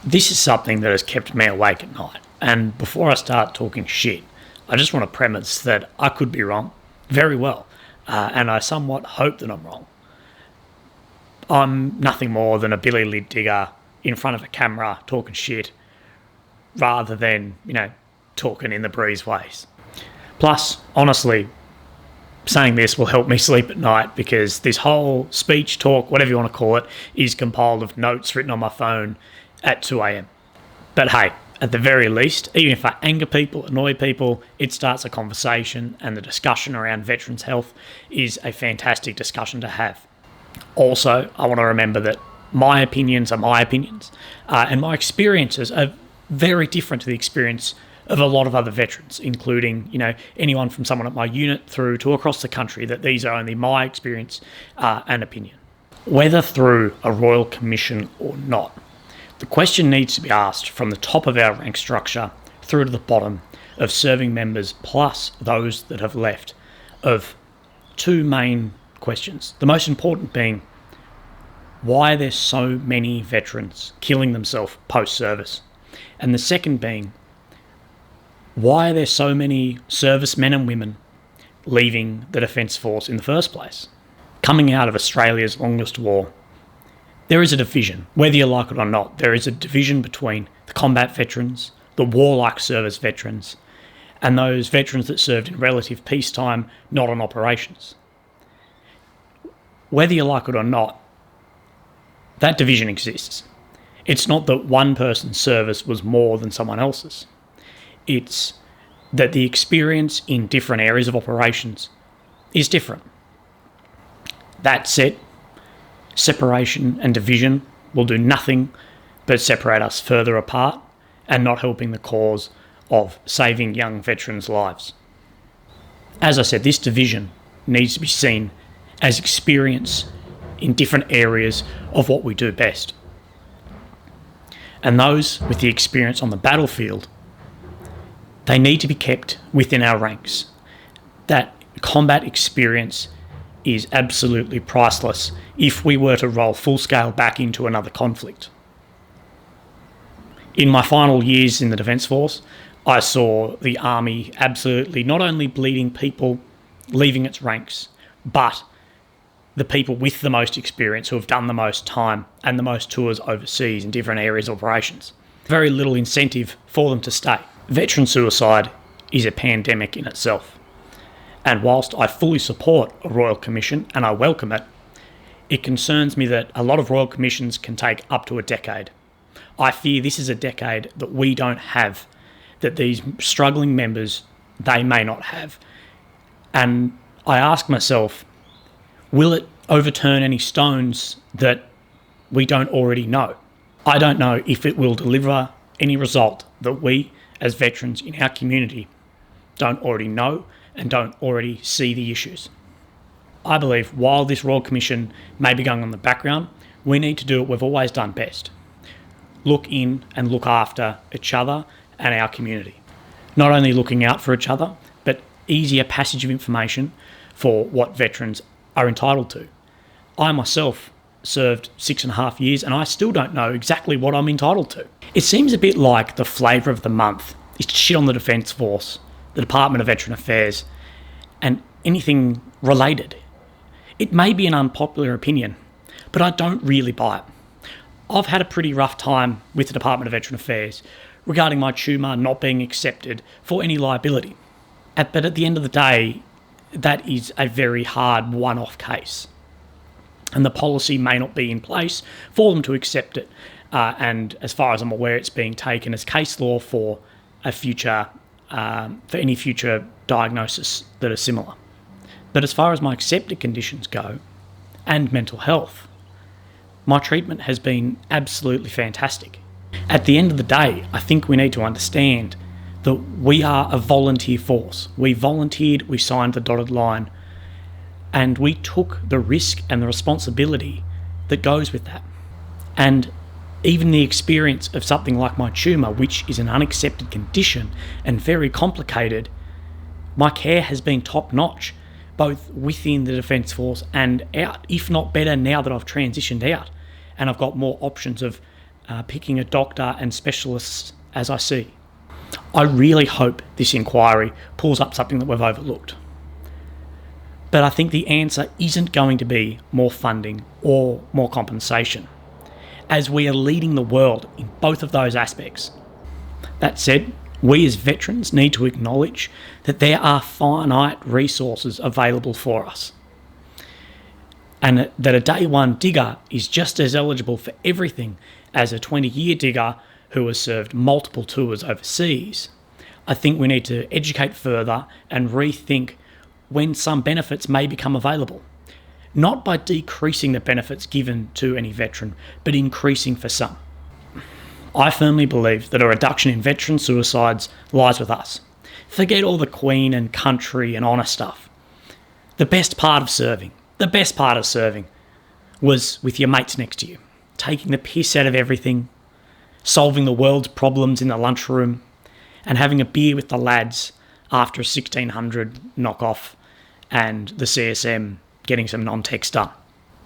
This is something that has kept me awake at night. And before I start talking shit, I just want to premise that I could be wrong, very well, and I somewhat hope that I'm wrong. I'm nothing more than a billy lid digger in front of a camera talking shit, rather than, talking in the breeze ways. Plus, honestly, saying this will help me sleep at night because this whole speech, talk, whatever you want to call it, is compiled of notes written on my phone at 2 a.m. But hey, at the very least, even if I anger people, annoy people, it starts a conversation, and the discussion around veterans' health is a fantastic discussion to have. Also, I want to remember that my opinions are my opinions, and my experiences are very different to the experience of a lot of other veterans, including, anyone from someone at my unit through to across the country, that these are only my experience and opinion. Whether through a royal commission or not, the question needs to be asked from the top of our rank structure through to the bottom of serving members plus those that have left, of two main questions. The most important being, why are there so many veterans killing themselves post-service? And the second being, why are there so many servicemen and women leaving the Defence Force in the first place? Coming out of Australia's longest war, there is a division, whether you like it or not. There is a division between the combat veterans, the warlike service veterans, and those veterans that served in relative peacetime, not on operations. Whether you like it or not, that division exists. It's not that one person's service was more than someone else's. It's that the experience in different areas of operations is different. That said, separation and division will do nothing but separate us further apart and not helping the cause of saving young veterans' lives. As I said, this division needs to be seen as experience in different areas of what we do best. And those with the experience on the battlefield, they need to be kept within our ranks. That combat experience is absolutely priceless if we were to roll full scale back into another conflict. In my final years in the Defence Force, I saw the Army absolutely not only bleeding people, leaving its ranks, but the people with the most experience who have done the most time and the most tours overseas in different areas of operations. Very little incentive for them to stay. Veteran suicide is a pandemic in itself. And whilst I fully support a Royal Commission and I welcome it, it concerns me that a lot of Royal Commissions can take up to a decade. I fear this is a decade that we don't have, that these struggling members, they may not have. And I ask myself, will it overturn any stones that we don't already know? I don't know if it will deliver any result that we, as veterans in our community, don't already know and don't already see the issues. I believe while this Royal Commission may be going on in the background, we need to do what we've always done best. Look in and look after each other and our community. Not only looking out for each other, but easier passage of information for what veterans are entitled to. I myself served 6.5 years and I still don't know exactly what I'm entitled to. It seems a bit like the flavour of the month is to shit on the Defence Force, the Department of Veteran Affairs, and anything related. It may be an unpopular opinion, but I don't really buy it. I've had a pretty rough time with the Department of Veteran Affairs regarding my tumour not being accepted for any liability. But at the end of the day, that is a very hard one-off case. And the policy may not be in place for them to accept it. And as far as I'm aware, it's being taken as case law for a future, for any future diagnosis that are similar. But as far as my accepted conditions go, and mental health, my treatment has been absolutely fantastic. At the end of the day, I think we need to understand that we are a volunteer force. We volunteered, we signed the dotted line, and we took the risk and the responsibility that goes with that. And even the experience of something like my tumour, which is an unaccepted condition and very complicated, my care has been top-notch, both within the Defence Force and out, if not better now that I've transitioned out and I've got more options of picking a doctor and specialists as I see. I really hope this inquiry pulls up something that we've overlooked. But I think the answer isn't going to be more funding or more compensation, as we are leading the world in both of those aspects. That said, we as veterans need to acknowledge that there are finite resources available for us, and that a day one digger is just as eligible for everything as a 20-year digger who has served multiple tours overseas. I think we need to educate further and rethink when some benefits may become available, not by decreasing the benefits given to any veteran, but increasing for some. I firmly believe that a reduction in veteran suicides lies with us. Forget all the Queen and country and honour stuff. The best part of serving was with your mates next to you, taking the piss out of everything, solving the world's problems in the lunchroom, and having a beer with the lads after a 1600 knockoff and the CSM getting some non-tech done.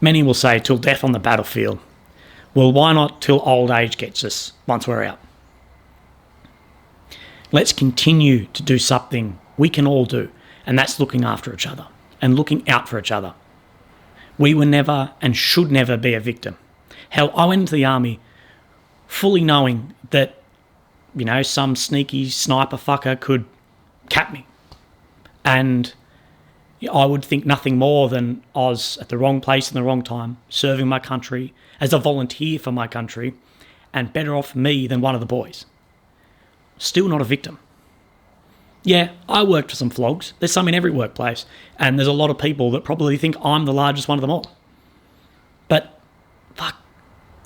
Many will say till death on the battlefield. Well, why not till old age gets us once we're out? Let's continue to do something we can all do, and that's looking after each other and looking out for each other. We were never and should never be a victim. Hell, I went into the army fully knowing that, some sneaky sniper fucker could cap me. And I would think nothing more than I was at the wrong place in the wrong time, serving my country as a volunteer for my country, and better off me than one of the boys. Still not a victim. Yeah, I worked for some flogs. There's some in every workplace, and there's a lot of people that probably think I'm the largest one of them all. But, fuck,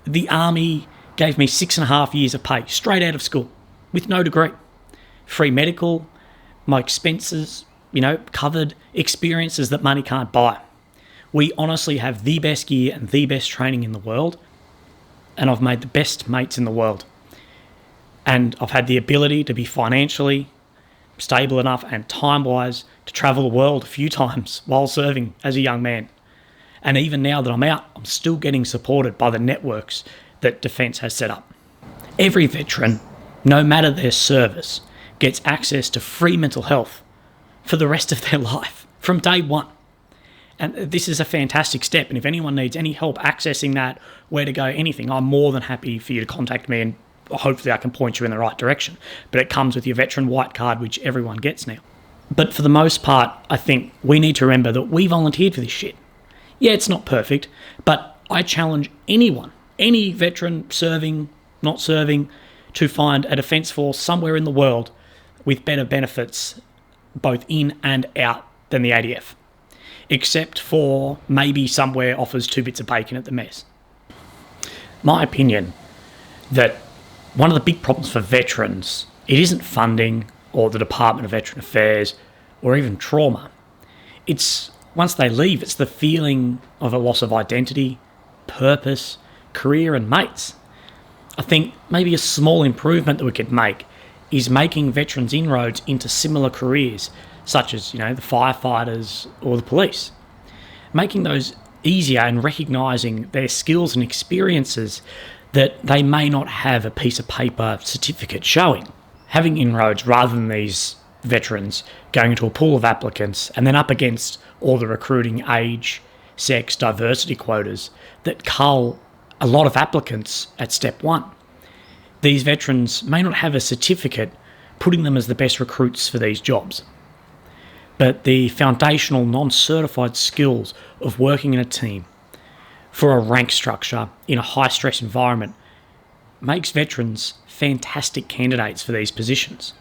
the army gave me 6.5 years of pay, straight out of school, with no degree. Free medical, my expenses, covered, experiences that money can't buy. We honestly have the best gear and the best training in the world, and I've made the best mates in the world. And I've had the ability to be financially stable enough and time-wise to travel the world a few times while serving as a young man. And even now that I'm out, I'm still getting supported by the networks that Defence has set up. Every veteran, no matter their service, gets access to free mental health for the rest of their life from day one. And this is a fantastic step. And if anyone needs any help accessing that, where to go, anything, I'm more than happy for you to contact me, and hopefully I can point you in the right direction. But it comes with your veteran white card, which everyone gets now. But for the most part, I think we need to remember that we volunteered for this shit. Yeah, it's not perfect, but I challenge anyone, any veteran serving, not serving, to find a defence force somewhere in the world with better benefits both in and out than the ADF. Except for maybe somewhere offers 2 bits of bacon at the mess. My opinion that one of the big problems for veterans, it isn't funding or the Department of Veteran Affairs or even trauma. It's once they leave, it's the feeling of a loss of identity, purpose, career and mates. I think maybe a small improvement that we could make is making veterans inroads into similar careers, such as, the firefighters or the police. Making those easier and recognising their skills and experiences that they may not have a piece of paper certificate showing. Having inroads rather than these veterans going into a pool of applicants and then up against all the recruiting age, sex, diversity quotas that cull a lot of applicants at step one. These veterans may not have a certificate putting them as the best recruits for these jobs. But the foundational non-certified skills of working in a team for a rank structure in a high-stress environment makes veterans fantastic candidates for these positions.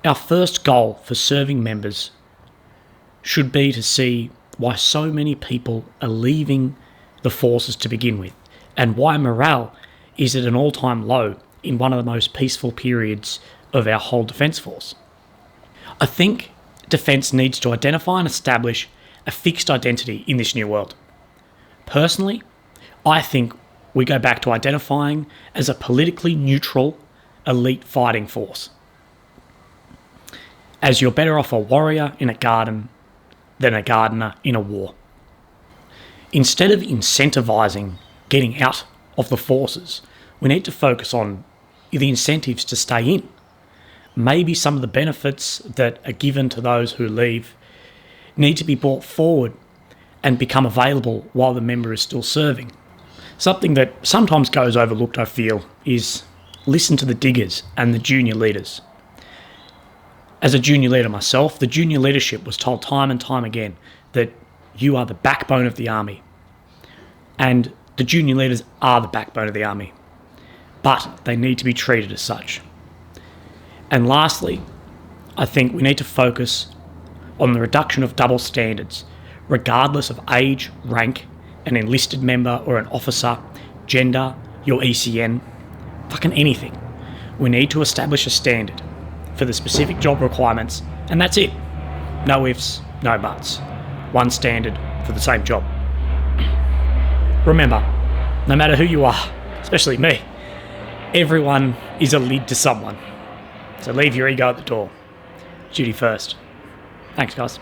Our first goal for serving members should be to see why so many people are leaving the forces to begin with, and why morale is at an all-time low in one of the most peaceful periods of our whole Defence Force. I think Defence needs to identify and establish a fixed identity in this new world. Personally, I think we go back to identifying as a politically neutral, elite fighting force. As you're better off a warrior in a garden than a gardener in a war. Instead of incentivising getting out of the forces, we need to focus on the incentives to stay in. Maybe some of the benefits that are given to those who leave need to be brought forward and become available while the member is still serving. Something that sometimes goes overlooked, I feel, is listen to the diggers and the junior leaders. As a junior leader myself, the junior leadership was told time and time again that you are the backbone of the army. And the junior leaders are the backbone of the army. But they need to be treated as such. And lastly, I think we need to focus on the reduction of double standards, regardless of age, rank, an enlisted member or an officer, gender, your ECN, fucking anything. We need to establish a standard for the specific job requirements, and that's it. No ifs, no buts. One standard for the same job. Remember, no matter who you are, especially me, everyone is a lid to someone. So leave your ego at the door. Duty first. Thanks, guys.